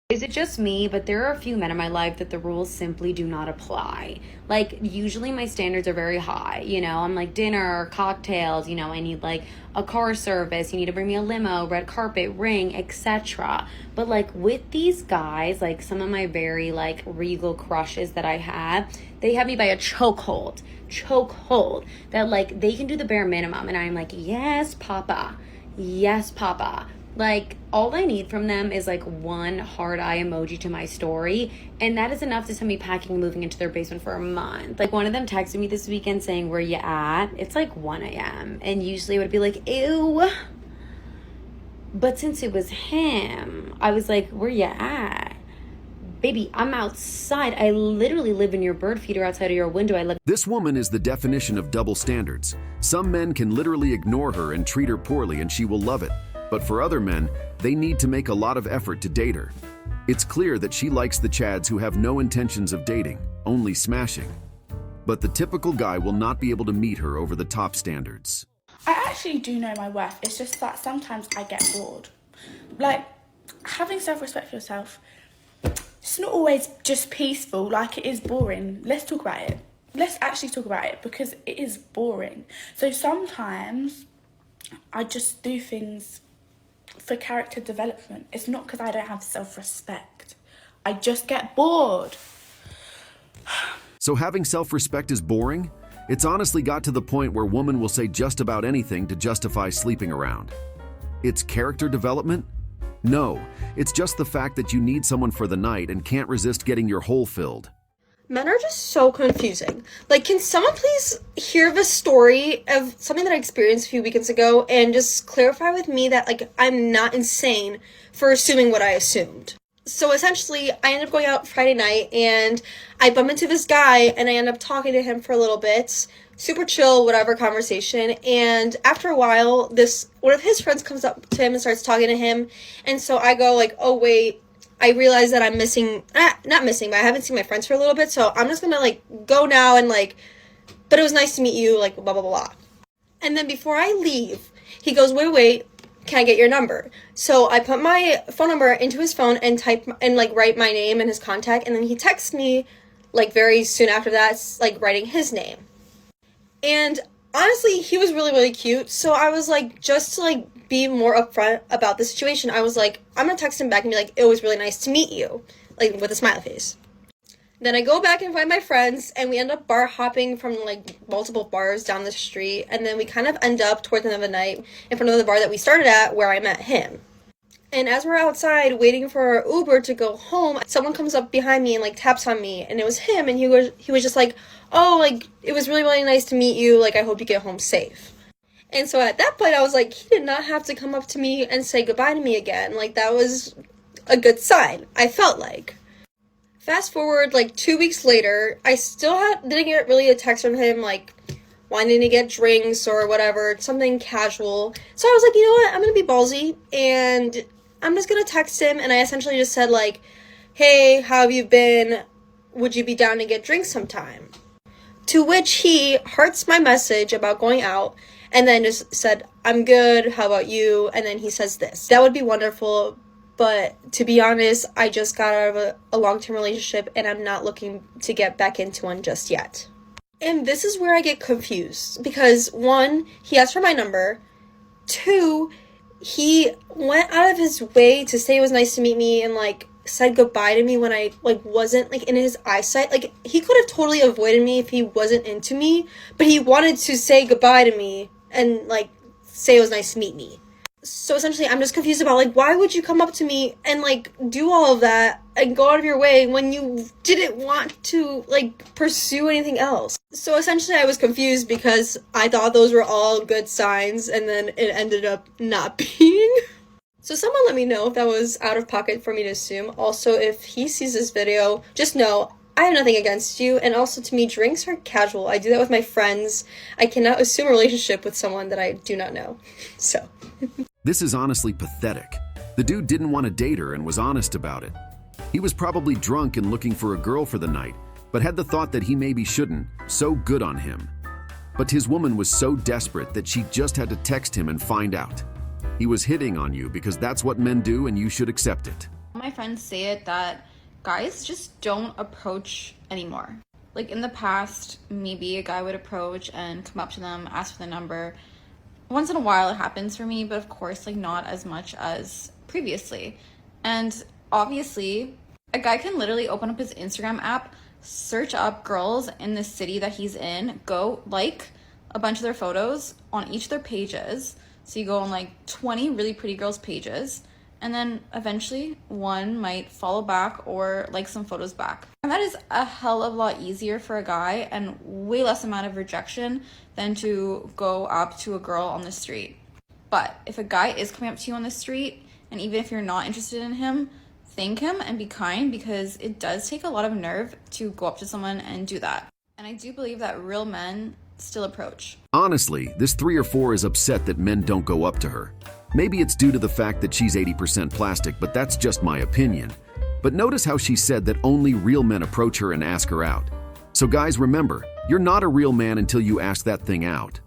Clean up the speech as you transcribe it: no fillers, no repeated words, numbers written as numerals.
Is it just me? But there are a few men in my life that the rules simply do not apply. Like, usually my standards are very high. I'm like dinner, cocktails, I need like a car service, you need to bring me a limo, red carpet, ring, etc. But like with these guys, like some of my very like regal crushes that I have, they have me by a chokehold that like they can do the bare minimum. And I'm like, yes, papa. Yes, papa. Like, all I need from them is like one hard eye emoji to my story, and that is enough to send me packing and moving into their basement for a month. Like, one of them texted me this weekend saying, "Where you at?" It's like 1 a.m., and usually it would be like, ew. But since it was him, I was like, "Where you at? Baby, I'm outside. I literally live in your bird feeder outside of your window. I live." This woman is the definition of double standards. Some men can literally ignore her and treat her poorly and she will love it. But for other men, they need to make a lot of effort to date her. It's clear that she likes the Chads who have no intentions of dating, only smashing. But the typical guy will not be able to meet her over the top standards. I actually do know my worth. It's just that sometimes I get bored. Like, having self-respect for yourself, it's not always just peaceful. Like, it is boring. Let's talk about it. Let's actually talk about it because it is boring. So sometimes I just do things for character development. It's not because I don't have self-respect. I just get bored. So having self-respect is boring? It's honestly got to the point where women will say just about anything to justify sleeping around. It's character development? No, it's just the fact that you need someone for the night and can't resist getting your hole filled. Men are just so confusing. Like, can someone please hear the story of something that I experienced a few weekends ago and just clarify with me that, like, I'm not insane for assuming what I assumed? So essentially, I ended up going out Friday night and I bump into this guy and I end up talking to him for a little bit. Super chill, whatever conversation. And after a while, one of his friends comes up to him and starts talking to him. And so I go like, oh wait, I realize that I'm missing, not missing, but I haven't seen my friends for a little bit, so I'm just gonna, like, go now and, like, but it was nice to meet you, like, blah, blah, blah, blah. And then before I leave, he goes, wait, can I get your number? So I put my phone number into his phone and write my name and his contact, and then he texts me, like, very soon after that, like, writing his name. And honestly, he was really, really cute, so I was like, just to, like, be more upfront about the situation, I was like, I'm gonna text him back and be like, it was really nice to meet you, like, with a smiley face. Then I go back and find my friends, and we end up bar hopping from, like, multiple bars down the street, and then we kind of end up towards the end of the night in front of the bar that we started at, where I met him. And as we're outside waiting for our Uber to go home, someone comes up behind me and, like, taps on me, and it was him, and he was just like, oh, like, it was really, really nice to meet you, like, I hope you get home safe. And so at that point, I was like, he did not have to come up to me and say goodbye to me again. Like, that was a good sign, I felt like. Fast forward, like, 2 weeks later, I still didn't get really a text from him, like, wanting to get drinks or whatever, something casual. So I was like, you know what, I'm gonna be ballsy, and I'm just gonna text him, and I essentially just said, like, hey, how have you been? Would you be down to get drinks sometime? To which he hearts my message about going out, and then just said, I'm good, how about you? And then he says this, that would be wonderful, but to be honest, I just got out of a long-term relationship and I'm not looking to get back into one just yet. And this is where I get confused, because 1, he asked for my number, 2, he went out of his way to say it was nice to meet me and, like, said goodbye to me when I, like, wasn't, like, in his eyesight. Like, he could have totally avoided me if he wasn't into me, but he wanted to say goodbye to me and, like, say it was nice to meet me. So essentially, I'm just confused about, like, why would you come up to me and, like, do all of that and go out of your way when you didn't want to, like, pursue anything else? So essentially, I was confused because I thought those were all good signs, and then it ended up not being. So someone let me know if that was out of pocket for me to assume. Also, if he sees this video, just know I have nothing against you, and also to me, drinks are casual. I do that with my friends. I cannot assume a relationship with someone that I do not know. So. This is honestly pathetic. The dude didn't want to date her and was honest about it. He was probably drunk and looking for a girl for the night, but had the thought that he maybe shouldn't. So good on him. But his woman was so desperate that she just had to text him and find out. He was hitting on you because that's what men do and you should accept it. My my friends say it, that guys just don't approach anymore. Like in the past, maybe a guy would approach and come up to them, ask for the number. Once in a while it happens for me, but of course, like, not as much as previously. And obviously, a guy can literally open up his Instagram app, search up girls in the city that he's in, go like a bunch of their photos on each of their pages. So you go on like 20 really pretty girls' pages, and then eventually one might follow back or like some photos back. And that is a hell of a lot easier for a guy and way less amount of rejection than to go up to a girl on the street. But if a guy is coming up to you on the street, and even if you're not interested in him, thank him and be kind, because it does take a lot of nerve to go up to someone and do that. And I do believe that real men still approach. Honestly, this 3 or 4 is upset that men don't go up to her. Maybe it's due to the fact that she's 80% plastic, but that's just my opinion. But notice how she said that only real men approach her and ask her out. So guys, remember, you're not a real man until you ask that thing out.